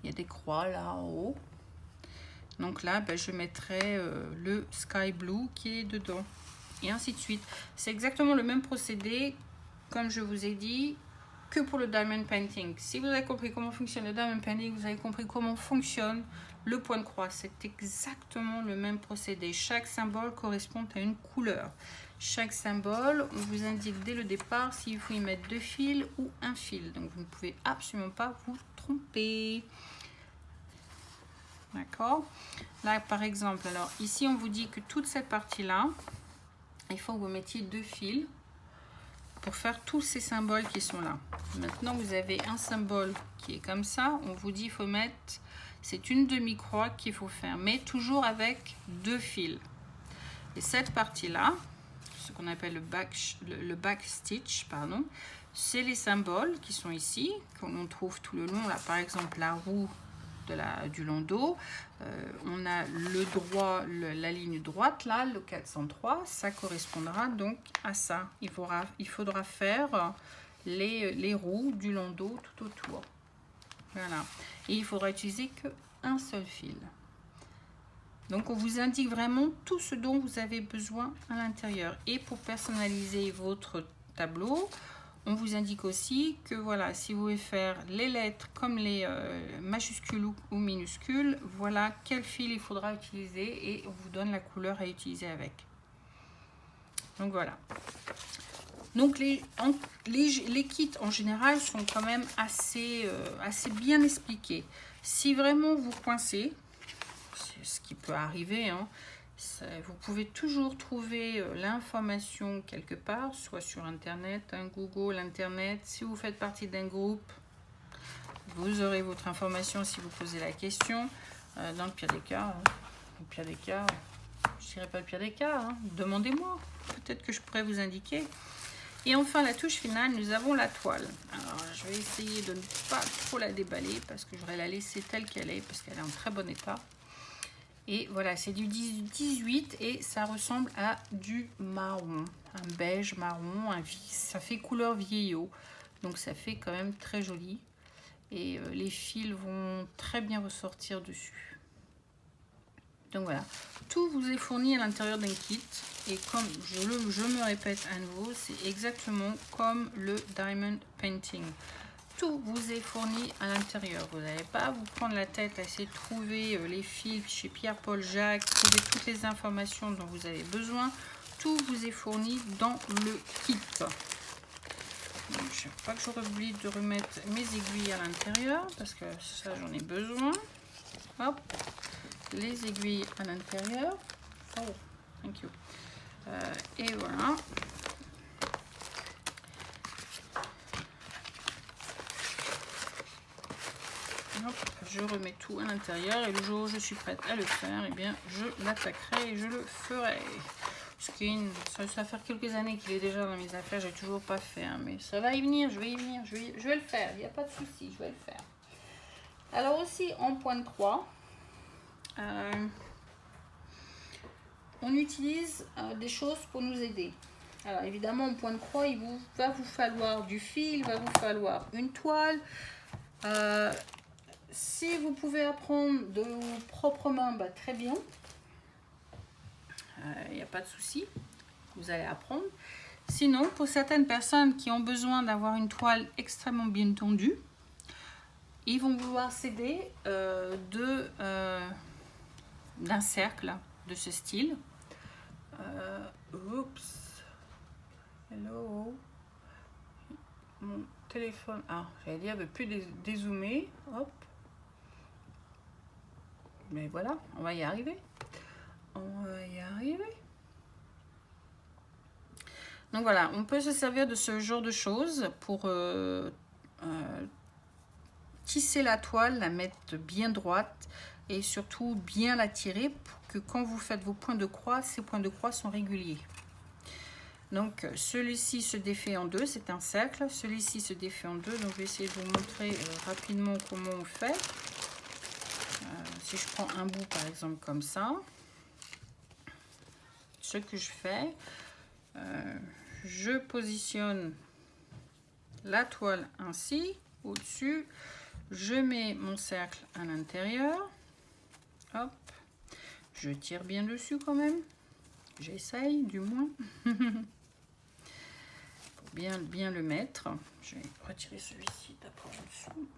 Il y a des croix là en haut. Donc là, ben, je mettrai le sky blue qui est dedans. Et ainsi de suite. C'est exactement le même procédé, comme je vous ai dit, que pour le diamond painting. Si vous avez compris comment fonctionne le diamond painting, vous avez compris comment fonctionne le point de croix. C'est exactement le même procédé. Chaque symbole correspond à une couleur. Chaque symbole, on vous indique dès le départ s'il faut y mettre 2 fils ou un fil. Donc vous ne pouvez absolument pas vous tromper. D'accord? Là par exemple, alors ici on vous dit que toute cette partie-là, il faut que vous mettiez 2 fils pour faire tous ces symboles qui sont là. Maintenant vous avez un symbole qui est comme ça. On vous dit il faut mettre, c'est une demi-croix qu'il faut faire, mais toujours avec 2 fils. Et cette partie-là, ce qu'on appelle le back stitch, pardon, c'est les symboles qui sont ici, qu'on trouve tout le long. Là par exemple la roue du landau, on a le droit, la ligne droite là, le 403, ça correspondra donc à ça. Il faudra faire les roues du landau tout autour. Voilà. Et il faudra utiliser qu'un seul fil. Donc on vous indique vraiment tout ce dont vous avez besoin à l'intérieur. Et pour personnaliser votre tableau, on vous indique aussi que voilà, si vous voulez faire les lettres comme les majuscules ou minuscules, voilà quel fil il faudra utiliser et on vous donne la couleur à utiliser avec. Donc voilà. Donc les kits en général sont quand même assez bien expliqués. Si vraiment vous coincez, c'est ce qui peut arriver, hein, vous pouvez toujours trouver l'information quelque part, soit sur internet, Google, internet. Si vous faites partie d'un groupe, vous aurez votre information si vous posez la question. Dans le pire des cas, je dirais pas le pire des cas, hein, demandez-moi, peut-être que je pourrais vous indiquer. Et enfin la touche finale, nous avons la toile. Alors je vais essayer de ne pas trop la déballer parce que je vais la laisser telle qu'elle est parce qu'elle est en très bon état. Et voilà, c'est du 18 et ça ressemble à du marron, un beige marron, ça fait couleur vieillot, donc ça fait quand même très joli. Et les fils vont très bien ressortir dessus. Donc voilà, tout vous est fourni à l'intérieur d'un kit. Et comme je me répète à nouveau, c'est exactement comme le diamond painting. Tout vous est fourni à l'intérieur. Vous n'allez pas vous prendre la tête à essayer de trouver les fils chez Pierre-Paul Jacques, trouver toutes les informations dont vous avez besoin. Tout vous est fourni dans le kit. Donc, je ne sais pas que j'aurais oublié de remettre mes aiguilles à l'intérieur parce que ça j'en ai besoin. Hop, les aiguilles à l'intérieur. Oh, thank you. Et voilà. Hop, je remets tout à l'intérieur et le jour où je suis prête à le faire, eh bien, je l'attaquerai et je le ferai. Ça va faire quelques années qu'il est déjà dans mes affaires, j'ai toujours pas fait, hein, mais ça va y venir, je vais y venir, je vais le faire, il n'y a pas de souci, je vais le faire. Alors aussi en point de croix, on utilise des choses pour nous aider. Alors évidemment en point de croix, va vous falloir du fil, il va vous falloir une toile. si vous pouvez apprendre de vos propres mains, bah, très bien. Il n'y a pas de souci, vous allez apprendre. Sinon, pour certaines personnes qui ont besoin d'avoir une toile extrêmement bien tendue, ils vont vouloir s'aider d'un cercle de ce style. Oups, hello, mon téléphone, j'allais dire, ne veut plus dézoomer, hop, mais voilà, on va y arriver, Donc voilà, on peut se servir de ce genre de choses pour tisser la toile, la mettre bien droite et surtout bien la tirer pour que quand vous faites vos points de croix, ces points de croix sont réguliers. Donc celui-ci se défait en deux, c'est un cercle. Celui-ci se défait en deux, donc je vais essayer de vous montrer rapidement comment on fait. Si je prends un bout par exemple comme ça, ce que je fais, je positionne la toile ainsi, au-dessus, je mets mon cercle à l'intérieur, hop, je tire bien dessus quand même, j'essaye du moins, pour bien le mettre. Je vais retirer celui-ci d'abord en dessous,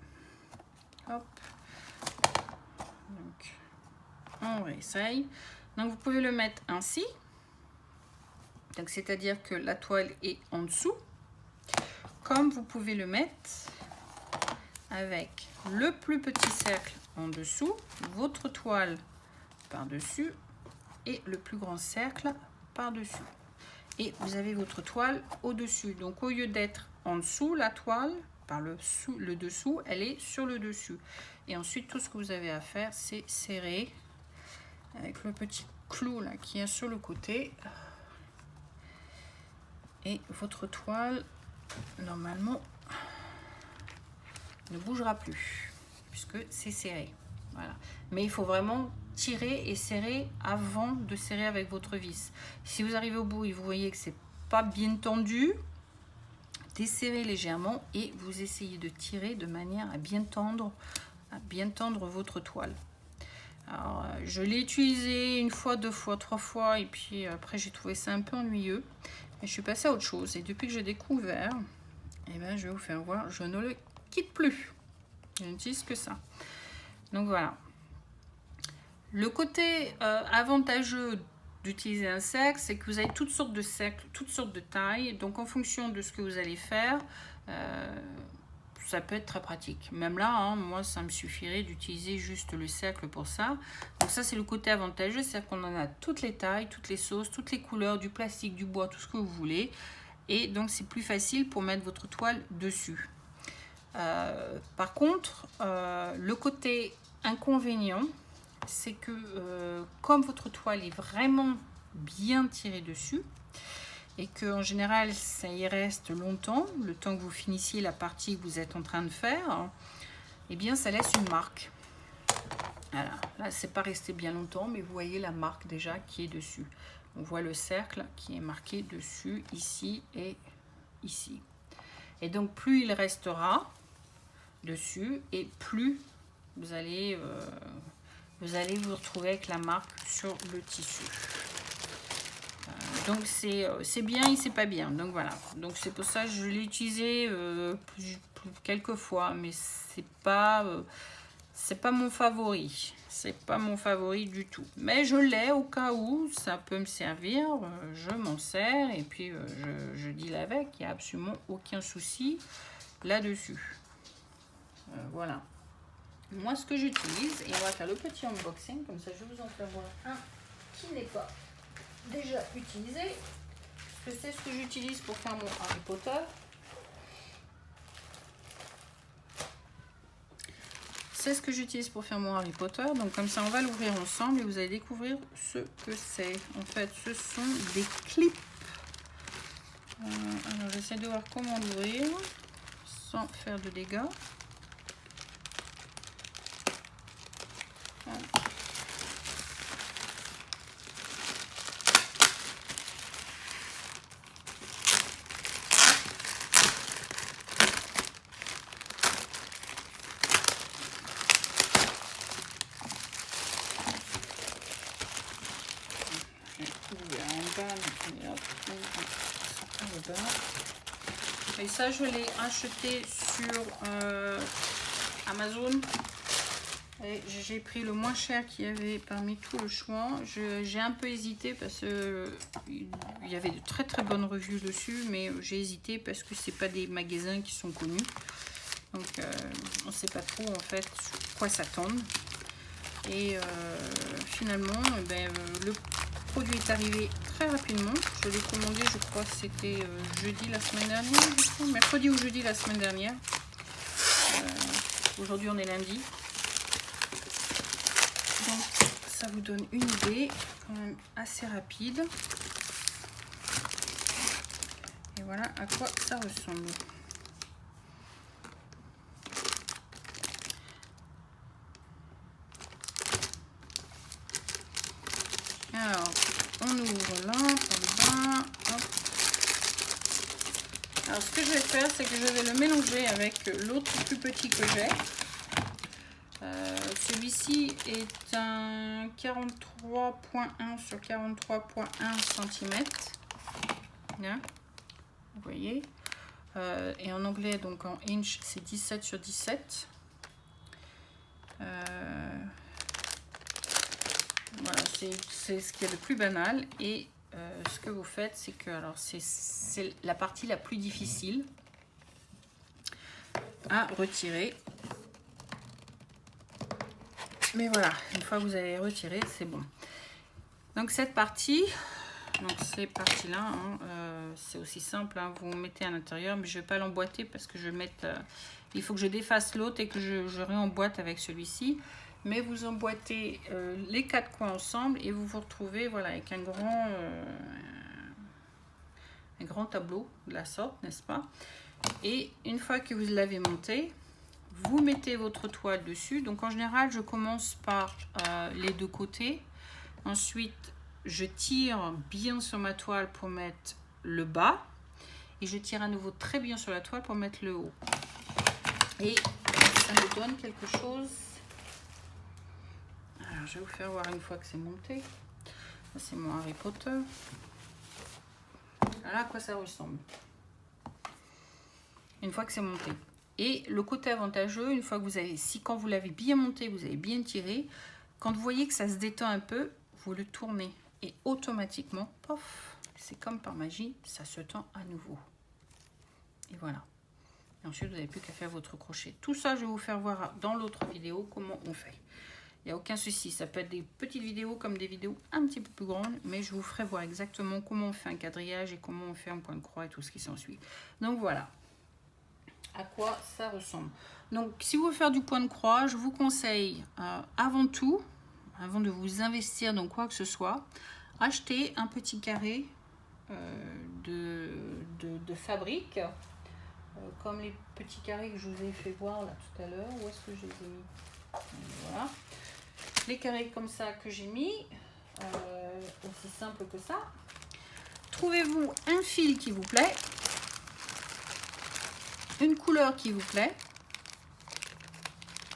hop, donc on réessaye. Donc vous pouvez le mettre ainsi, donc c'est-à-dire que la toile est en dessous, comme vous pouvez le mettre avec le plus petit cercle en dessous, votre toile par-dessus et le plus grand cercle par-dessus. Et vous avez votre toile au-dessus. Donc au lieu d'être en dessous, la toile, par le dessous, elle est sur le dessus. Et ensuite, tout ce que vous avez à faire, c'est serrer avec le petit clou là qui est sur le côté. Et votre toile, normalement, ne bougera plus puisque c'est serré. Voilà. Mais il faut vraiment tirer et serrer avant de serrer avec votre vis. Si vous arrivez au bout et vous voyez que c'est pas bien tendu, desserrez légèrement et vous essayez de tirer de manière à bien tendre votre toile. Alors, je l'ai utilisé une fois, deux fois, trois fois et puis après j'ai trouvé ça un peu ennuyeux. Et je suis passée à autre chose et depuis que j'ai découvert, eh ben, je vais vous faire voir, je ne le quitte plus. Je n'utilise que ça. Donc voilà. Le côté avantageux d'utiliser un cercle, c'est que vous avez toutes sortes de cercles, toutes sortes de tailles. Donc en fonction de ce que vous allez faire, ça peut être très pratique. Même là, hein, moi, ça me suffirait d'utiliser juste le cercle pour ça. Donc ça, c'est le côté avantageux, c'est-à-dire qu'on en a toutes les tailles, toutes les sauces, toutes les couleurs, du plastique, du bois, tout ce que vous voulez. Et donc, c'est plus facile pour mettre votre toile dessus. Par contre, le côté inconvénient, c'est que comme votre toile est vraiment bien tirée dessus et que en général ça y reste longtemps, le temps que vous finissiez la partie que vous êtes en train de faire, eh bien ça laisse une marque. Voilà, là c'est pas resté bien longtemps, mais vous voyez la marque déjà qui est dessus. On voit le cercle qui est marqué dessus, ici et ici. Et donc plus il restera dessus et plus vous allez vous retrouver avec la marque sur le tissu. Donc c'est bien et c'est pas bien. Donc voilà. Donc c'est pour ça que je l'ai utilisé quelques fois, mais c'est pas mon favori. C'est pas mon favori du tout. Mais je l'ai au cas où ça peut me servir. Je m'en sers et puis je deal avec. Il n'y a absolument aucun souci là-dessus. Voilà. Moi, ce que j'utilise, et on va faire le petit unboxing, comme ça je vais vous en faire voir un qui n'est pas déjà utilisé, parce que c'est ce que j'utilise pour faire mon Harry Potter. C'est ce que j'utilise pour faire mon Harry Potter, donc comme ça on va l'ouvrir ensemble et vous allez découvrir ce que c'est. En fait, ce sont des clips. Alors j'essaie de voir comment l'ouvrir sans faire de dégâts. là-bas. Et ça, je l'ai acheté sur Amazon. Et j'ai pris le moins cher qu'il y avait parmi tout le choix. J'ai un peu hésité parce que il y avait de très très bonnes revues dessus, mais j'ai hésité parce que c'est pas des magasins qui sont connus. Donc on ne sait pas trop en fait sur quoi s'attendre. Et finalement, le produit est arrivé très rapidement. Je l'ai commandé, je crois que c'était jeudi la semaine dernière, mercredi ou jeudi la semaine dernière. Aujourd'hui on est lundi. Donc ça vous donne une idée quand même assez rapide. Et voilà à quoi ça ressemble. Alors, on ouvre là, pour le bas. Hop. Alors, ce que je vais faire, c'est que je vais le mélanger avec l'autre plus petit que j'ai. Celui-ci est un 43.1 sur 43.1 cm. Là, vous voyez. Et en anglais, donc en inch, c'est 17 sur 17. Voilà, c'est ce qui est le plus banal. Et ce que vous faites, c'est que alors c'est la partie la plus difficile à retirer. Mais voilà, une fois que vous avez retiré, c'est bon. Donc cette partie, donc ces parties-là, hein, c'est aussi simple. Hein, vous mettez à l'intérieur, mais je ne vais pas l'emboîter parce que je vais mettre. Il faut que je défasse l'autre et que je réemboîte avec celui-ci. Mais vous emboîtez les quatre coins ensemble et vous vous retrouvez voilà, avec un grand tableau de la sorte, n'est-ce pas? Et une fois que vous l'avez monté, vous mettez votre toile dessus. Donc en général, je commence par les deux côtés. Ensuite, je tire bien sur ma toile pour mettre le bas. Et je tire à nouveau très bien sur la toile pour mettre le haut. Et ça me donne quelque chose. Alors, je vais vous faire voir une fois que c'est monté. C'est mon Harry Potter. Voilà à quoi ça ressemble. Une fois que c'est monté. Et le côté avantageux, une fois que vous avez, quand vous l'avez bien monté, vous avez bien tiré, quand vous voyez que ça se détend un peu, vous le tournez. Et automatiquement, pof, c'est comme par magie, ça se tend à nouveau. Et voilà. Et ensuite, vous n'avez plus qu'à faire votre crochet. Tout ça, je vais vous faire voir dans l'autre vidéo comment on fait. Il n'y a aucun souci, ça peut être des petites vidéos comme des vidéos un petit peu plus grandes, mais je vous ferai voir exactement comment on fait un quadrillage et comment on fait un point de croix et tout ce qui s'ensuit. Donc voilà à quoi ça ressemble. Donc si vous voulez faire du point de croix, je vous conseille avant tout, avant de vous investir dans quoi que ce soit, acheter un petit carré de fabrique, comme les petits carrés que je vous ai fait voir là tout à l'heure. Où est-ce que je les ai mis? Voilà. Les carrés comme ça que j'ai mis, aussi simple que ça. Trouvez-vous un fil qui vous plaît, une couleur qui vous plaît.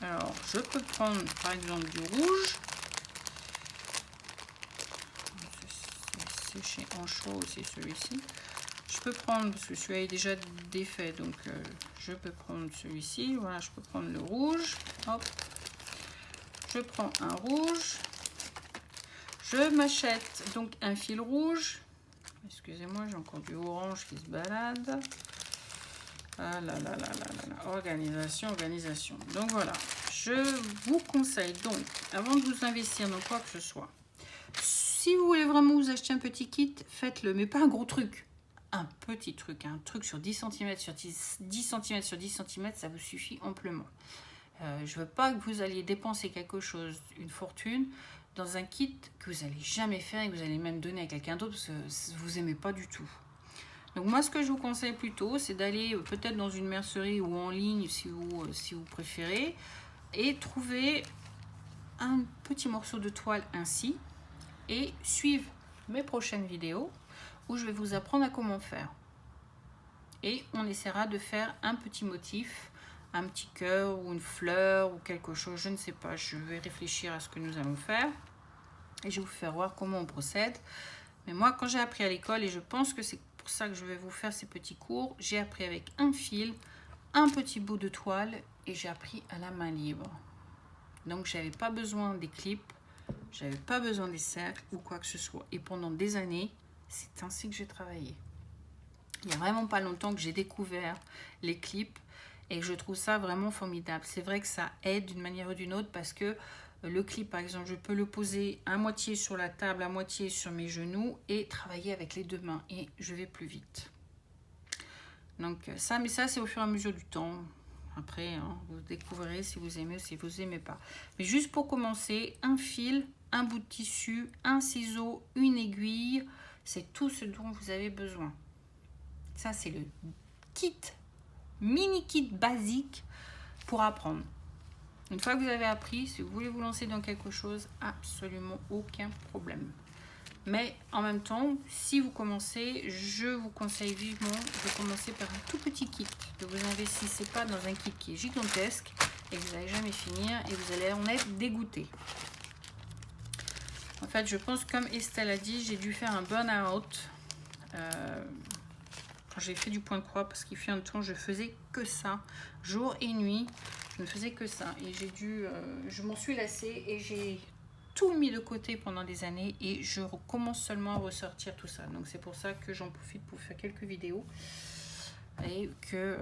Alors, je peux prendre par exemple du rouge. C'est chez Anchois aussi celui-ci. Je peux prendre, parce que celui-là est déjà défait, donc je peux prendre celui-ci. Voilà, je peux prendre le rouge. Hop. Je prends un rouge. Je m'achète donc un fil rouge. Excusez-moi, j'ai encore du orange qui se balade. Ah là là là là là là. Organisation, organisation. Donc voilà, je vous conseille donc, avant de vous investir dans quoi que ce soit, si vous voulez vraiment vous acheter un petit kit, faites-le, mais pas un gros truc. Un petit truc, un truc sur 10 cm sur 10 cm sur 10 cm, ça vous suffit amplement. Je veux pas que vous alliez dépenser quelque chose, une fortune, dans un kit que vous n'allez jamais faire et que vous allez même donner à quelqu'un d'autre parce que vous n'aimez pas du tout. Donc moi, ce que je vous conseille plutôt, c'est d'aller peut-être dans une mercerie ou en ligne si vous préférez et trouver un petit morceau de toile ainsi et suivre mes prochaines vidéos où je vais vous apprendre à comment faire. Et on essaiera de faire un petit motif, un petit cœur ou une fleur ou quelque chose, je ne sais pas, je vais réfléchir à ce que nous allons faire et je vais vous faire voir comment on procède. Mais moi, quand j'ai appris à l'école, et je pense que c'est pour ça que je vais vous faire ces petits cours. J'ai appris avec un fil, un petit bout de toile et j'ai appris à la main libre. Donc j'avais pas besoin des clips, j'avais pas besoin des cercles ou quoi que ce soit. Et pendant des années, c'est ainsi que j'ai travaillé. Il n'y a vraiment pas longtemps que j'ai découvert les clips et je trouve ça vraiment formidable. C'est vrai que ça aide d'une manière ou d'une autre parce que le clip, par exemple, je peux le poser à moitié sur la table, à moitié sur mes genoux et travailler avec les deux mains et je vais plus vite. Donc ça, mais ça c'est au fur et à mesure du temps. Après, hein, vous découvrirez si vous aimez ou si vous n'aimez pas. Mais juste pour commencer, un fil, un bout de tissu, un ciseau, une aiguille, c'est tout ce dont vous avez besoin. Ça, c'est le kit, mini kit basique pour apprendre. Une fois que vous avez appris, si vous voulez vous lancer dans quelque chose, absolument aucun problème. Mais en même temps, si vous commencez, je vous conseille vivement de commencer par un tout petit kit. Ne vous investissez pas dans un kit qui est gigantesque et que vous n'allez jamais finir et vous allez en être dégoûté. En fait, je pense, comme Estelle a dit, j'ai dû faire un burn-out quand j'ai fait du point de croix parce qu'il fut un temps, je faisais que ça, jour et nuit. Je ne faisais que ça et je m'en suis lassée et j'ai tout mis de côté pendant des années et je recommence seulement à ressortir tout ça. Donc c'est pour ça que j'en profite pour faire quelques vidéos et que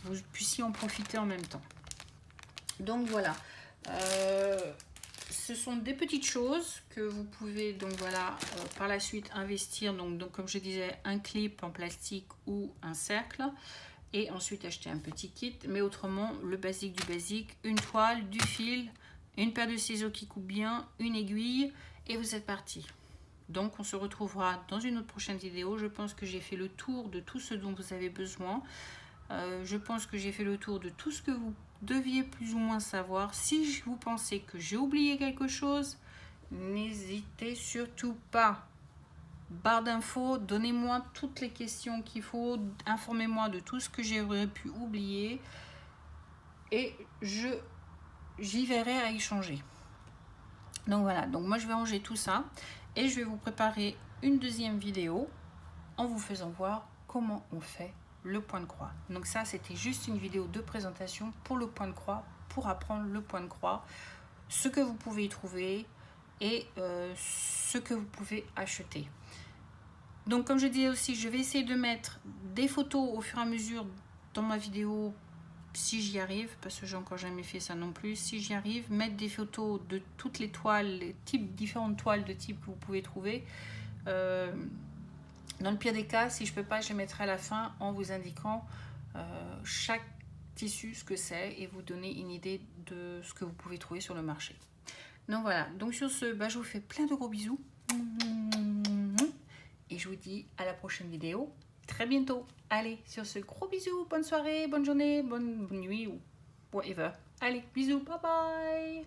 vous puissiez en profiter en même temps. Donc voilà, ce sont des petites choses que vous pouvez donc voilà par la suite investir. Donc comme je disais, un clip en plastique ou un cercle. Et ensuite acheter un petit kit, mais autrement le basique du basique, une toile, du fil, une paire de ciseaux qui coupe bien, une aiguille et vous êtes parti. Donc on se retrouvera dans une autre prochaine vidéo. Je pense que j'ai fait le tour de tout ce dont vous avez besoin. Je pense que j'ai fait le tour de tout ce que vous deviez plus ou moins savoir. Si vous pensez que j'ai oublié quelque chose, n'hésitez surtout pas. Barre d'infos, donnez-moi toutes les questions qu'il faut, informez-moi de tout ce que j'aurais pu oublier et j'y verrai à échanger. Donc voilà, donc moi je vais ranger tout ça et je vais vous préparer une deuxième vidéo en vous faisant voir comment on fait le point de croix. Donc ça, c'était juste une vidéo de présentation pour le point de croix, pour apprendre le point de croix, ce que vous pouvez y trouver et ce que vous pouvez acheter. Donc comme je disais aussi, je vais essayer de mettre des photos au fur et à mesure dans ma vidéo si j'y arrive, parce que j'ai encore jamais fait ça non plus. Si j'y arrive, mettre des photos de toutes les toiles, les différentes toiles de type que vous pouvez trouver. Dans le pire des cas, si je peux pas, je les mettrai à la fin en vous indiquant chaque tissu, ce que c'est, et vous donner une idée de ce que vous pouvez trouver sur le marché. Donc voilà, donc sur ce, je vous fais plein de gros bisous. Et je vous dis à la prochaine vidéo, très bientôt. Allez, sur ce, gros bisous, bonne soirée, bonne journée, bonne nuit ou whatever. Allez, bisous, bye bye.